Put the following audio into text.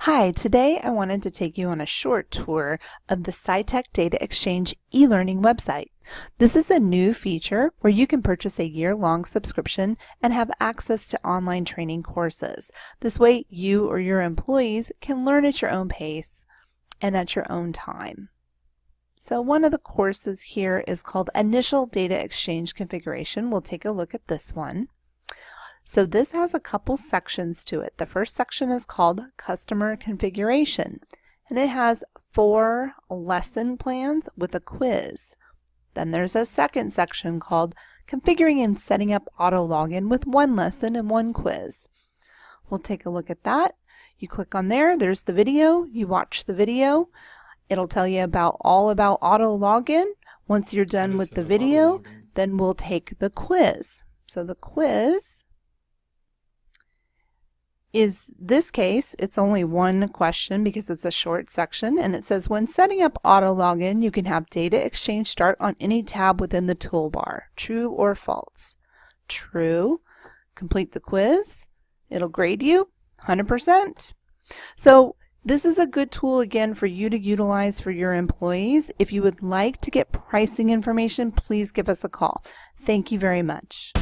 Hi, today I wanted to take you on a short tour of the SciTech DataXchange E-Learning website. This is a new feature where you can purchase a year-long subscription and have access to online training courses. This way you or your employees can learn at your own pace and at your own time. So one of the courses here is called Initial Data Exchange Configuration. We'll take a look at this one. So this has a couple sections to it. The first section is called Customer Configuration, and it has 4 lesson plans with a quiz. Then there's a second section called Configuring and Setting Up Auto Login with 1 lesson and 1 quiz. We'll take a look at that. You click on there, there's the video, you watch the video. It'll tell you all about auto login. Once you're done with the video, then we'll take the quiz. So the quiz is this case, it's only 1 question because it's a short section, and it says when setting up auto login, you can have data exchange start on any tab within the toolbar. True or false? True. Complete the quiz. It'll grade you 100%. So this is a good tool again for you to utilize for your employees. If you would like to get pricing information, please give us a call. Thank you very much.